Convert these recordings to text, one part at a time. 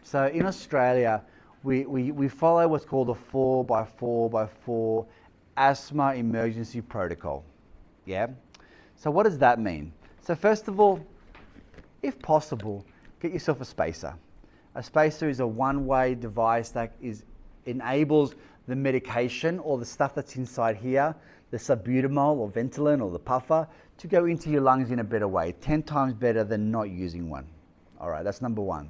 So in Australia, we follow what's called a 4x4x4 asthma emergency protocol. Yeah? So what does that mean? So first of all, if possible, get yourself a spacer. A spacer is a one-way device that enables the medication or the stuff that's inside here, the salbutamol or Ventolin or the puffer, to go into your lungs in a better way, 10 times better than not using one. All right, that's number one.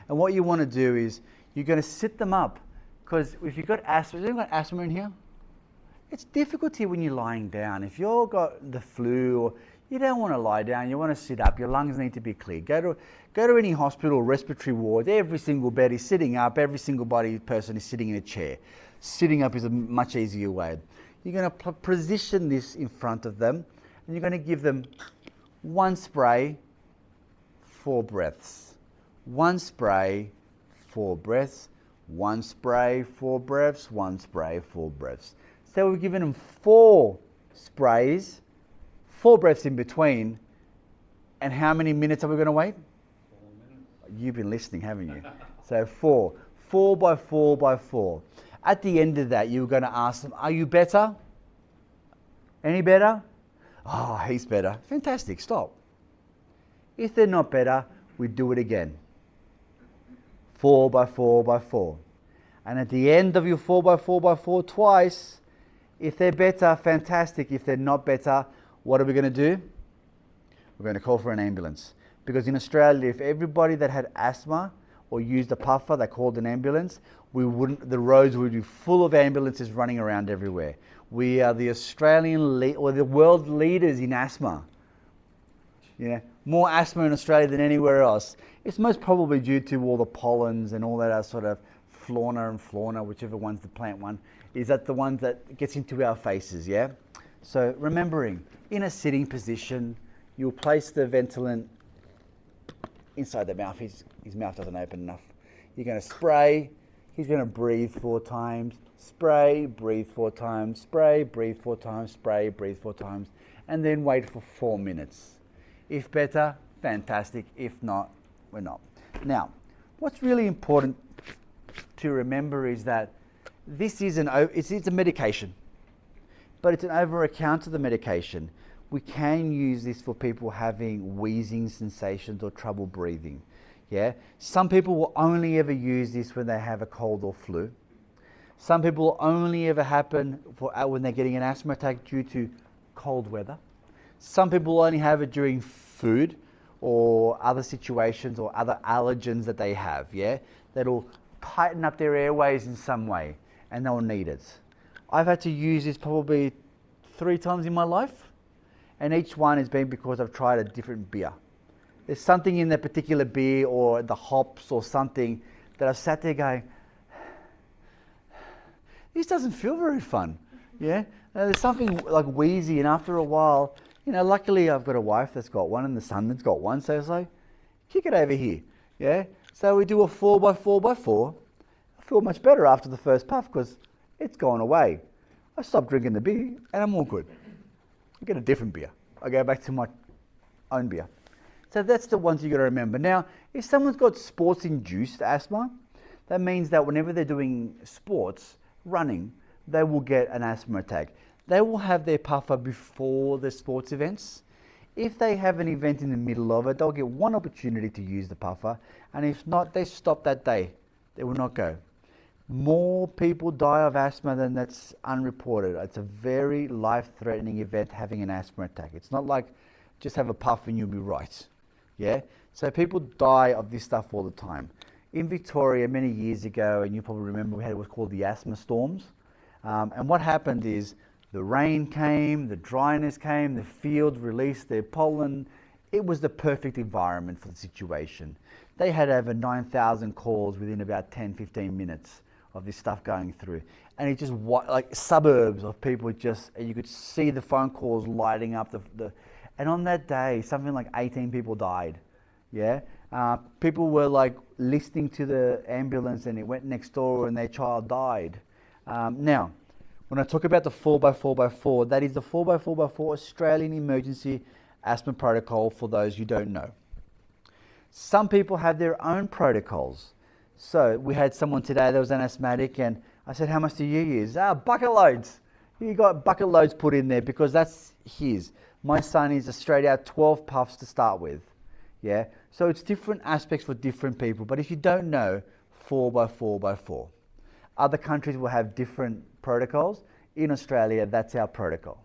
And what you want to do is you're going to sit them up, because if you've got asthma, has anyone got asthma in here? It's difficulty when you're lying down. If you've got the flu, or you don't want to lie down, you want to sit up, your lungs need to be clear. Go to any hospital, respiratory ward, every single bed is sitting up, every single person is sitting in a chair. Sitting up is a much easier way. You're going to position this in front of them, and you're going to give them one spray, 4 breaths. One spray, 4 breaths. One spray, 4 breaths. One spray, 4 breaths. So we've given them 4 sprays, 4 breaths in between. And how many minutes are we going to wait? 4 minutes. You've been listening, haven't you? So 4. 4x4x4. At the end of that, you're going to ask them, are you better? Any better? Oh, he's better. Fantastic, stop. If they're not better, we do it again. 4x4x4. And at the end of your 4x4x4 twice, if they're better, fantastic. If they're not better, what are we going to do? We're going to call for an ambulance. Because in Australia, if everybody that had asthma or used a puffer that called an ambulance, the roads would be full of ambulances running around everywhere. We are the the world leaders in asthma. Yeah, more asthma in Australia than anywhere else. It's most probably due to all the pollens and all that sort of fauna, whichever one's the plant one, is that the one that gets into our faces, yeah? So remembering, in a sitting position, you'll place the Ventolin inside the mouth. His mouth doesn't open enough. You're going to spray. He's going to breathe 4 times. Spray, breathe 4 times. Spray, breathe 4 times. Spray, breathe 4 times. And then wait for 4 minutes. If better, fantastic. If not, we're not. Now, what's really important to remember is that this is it's a medication, but it's an over-account of the medication. We can use this for people having wheezing sensations or trouble breathing. Yeah, some people will only ever use this when they have a cold or flu. Some people will only ever happen when they're getting an asthma attack due to cold weather. Some people will only have it during food or other situations or other allergens that they have. Yeah, that'll tighten up their airways in some way, and they'll need it. I've had to use this probably 3 times in my life, and each one has been because I've tried a different beer. There's something in that particular beer or the hops or something that I've sat there going, this doesn't feel very fun. Yeah, there's something like wheezy, and after a while, luckily I've got a wife that's got one and the son that's got one, so it's like, kick it over here. Yeah, so we do a 4x4x4. I feel much better after the first puff because it's gone away. I stopped drinking the beer and I'm all good. I get a different beer. I go back to my own beer. So that's the ones you got to remember. Now, if someone's got sports-induced asthma, that means that whenever they're doing sports, running, they will get an asthma attack. They will have their puffer before the sports events. If they have an event in the middle of it, they'll get one opportunity to use the puffer, and if not, they stop that day. They will not go. More people die of asthma than that's unreported. It's a very life-threatening event, having an asthma attack. It's not like just have a puff and you'll be right. Yeah? So people die of this stuff all the time. In Victoria many years ago, and you probably remember, we had what's called the asthma storms. And what happened is the rain came, the dryness came, the fields released their pollen. It was the perfect environment for the situation. They had over 9,000 calls within about 10-15 minutes of this stuff going through. And it just, like suburbs of people and you could see the phone calls lighting up. And on that day, something like 18 people died. Yeah, people were like listening to the ambulance, and it went next door, and their child died. Now, when I talk about the 4x4x4, that is the 4x4x4 Australian Emergency Asthma Protocol for those you don't know. Some people have their own protocols. So we had someone today that was an asthmatic, and I said, how much do you use? Bucket loads. He got bucket loads put in there because that's his. My son is a straight out 12 puffs to start with. Yeah. So it's different aspects for different people. But if you don't know, 4x4x4. Other countries will have different protocols. In Australia, that's our protocol.